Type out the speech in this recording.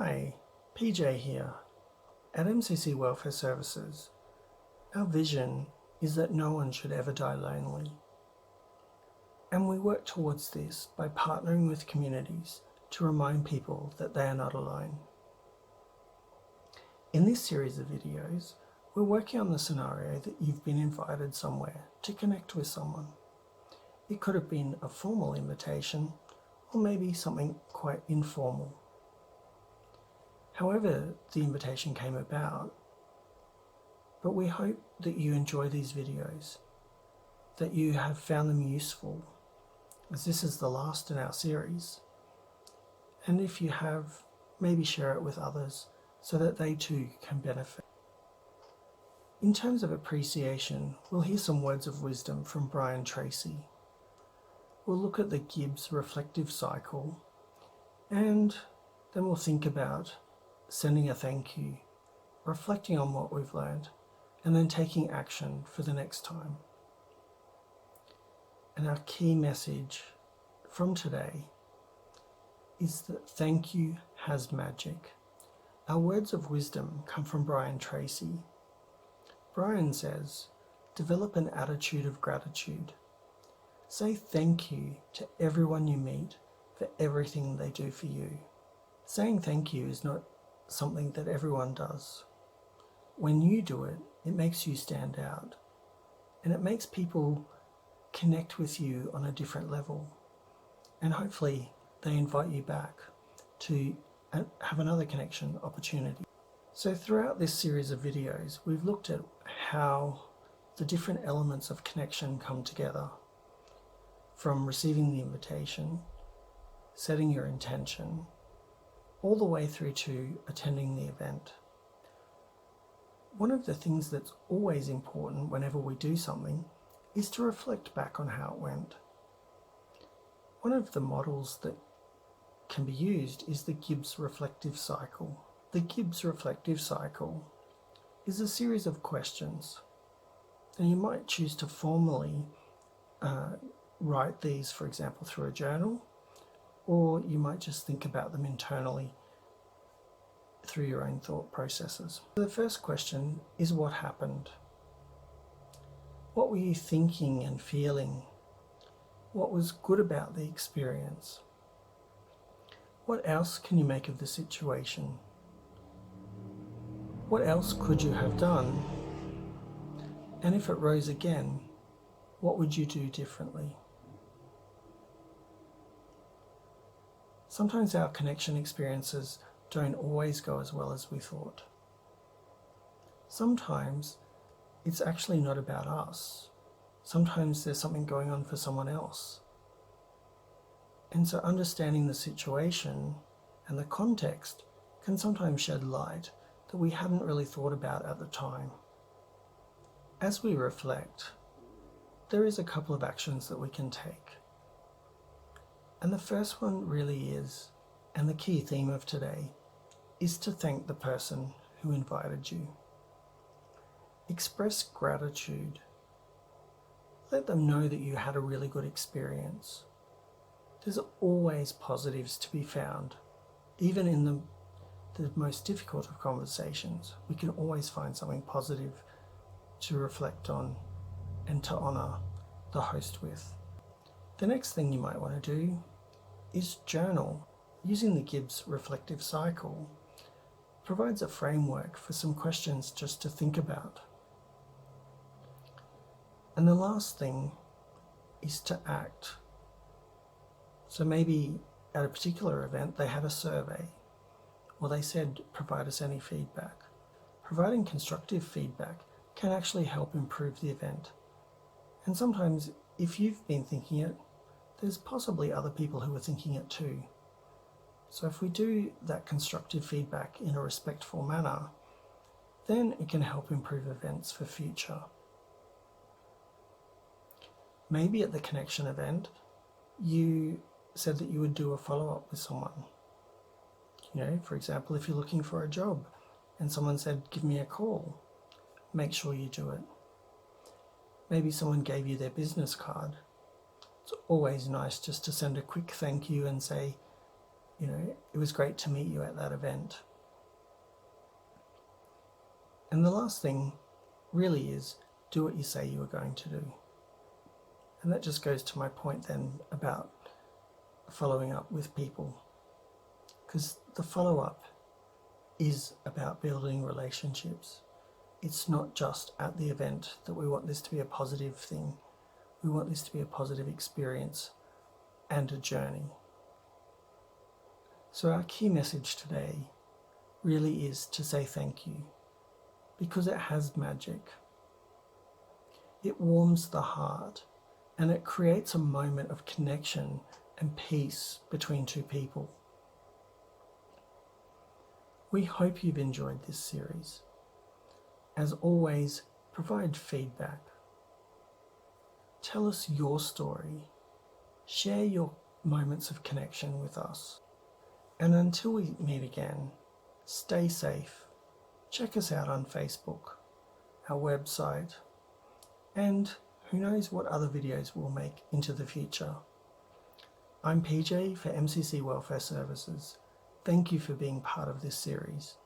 Hi, PJ here. At MCC Welfare Services, our vision is that no one should ever die lonely. And we work towards this by partnering with communities to remind people that they are not alone. In this series of videos, we're working on the scenario that you've been invited somewhere to connect with someone. It could have been a formal invitation, or maybe something quite informal. However the invitation came about, but we hope that you enjoy these videos, that you have found them useful, as this is the last in our series. And if you have, maybe share it with others so that they too can benefit. In terms of appreciation, we'll hear some words of wisdom from Brian Tracy. We'll look at the Gibbs reflective cycle, and then we'll think about sending a thank you, reflecting on what we've learned, and then taking action for the next time. And our key message from today is that thank you has magic. Our words of wisdom come from Brian Tracy. Brian says, develop an attitude of gratitude. Say thank you to everyone you meet for everything they do for you. Saying thank you is not something that everyone does. When you do it, it makes you stand out, and it makes people connect with you on a different level, and hopefully they invite you back to have another connection opportunity. So throughout this series of videos, we've looked at how the different elements of connection come together, from receiving the invitation, setting your intention, all the way through to attending the event. One of the things that's always important whenever we do something is to reflect back on how it went. One of the models that can be used is the Gibbs reflective cycle. The Gibbs reflective cycle is a series of questions, and you might choose to formally write these, for example, through a journal, or you might just think about them internally through your own thought processes. The first question is, what happened? What were you thinking and feeling? What was good about the experience? What else can you make of the situation? What else could you have done? And if it rose again, what would you do differently? Sometimes our connection experiences don't always go as well as we thought. Sometimes it's actually not about us. Sometimes there's something going on for someone else. And so understanding the situation and the context can sometimes shed light that we hadn't really thought about at the time. As we reflect, there is a couple of actions that we can take. And the first one really is, and the key theme of today, is to thank the person who invited you. Express gratitude. Let them know that you had a really good experience. There's always positives to be found. Even in the most difficult of conversations, we can always find something positive to reflect on and to honour the host with. The next thing you might want to do is journal. Using the Gibbs reflective cycle provides a framework for some questions just to think about. And the last thing is to act. So maybe at a particular event they had a survey, or they said, provide us any feedback. Providing constructive feedback can actually help improve the event. And sometimes if you've been thinking it, there's possibly other people who are thinking it too. So if we do that constructive feedback in a respectful manner, then it can help improve events for future. Maybe at the connection event, you said that you would do a follow-up with someone. You know, for example, if you're looking for a job and someone said, give me a call, make sure you do it. Maybe someone gave you their business card. It's always nice just to send a quick thank you and say, it was great to meet you at that event. And the last thing really is do what you say you are going to do. And that just goes to my point then about following up with people. Because the follow-up is about building relationships. It's not just at the event that we want this to be a positive thing. We want this to be a positive experience and a journey. So our key message today really is to say thank you, because it has magic. It warms the heart and it creates a moment of connection and peace between two people. We hope you've enjoyed this series. As always, provide feedback. Tell us your story. Share your moments of connection with us. And until we meet again, stay safe. Check us out on Facebook, our website, and who knows what other videos we'll make into the future. I'm PJ for MCC Welfare Services. Thank you for being part of this series.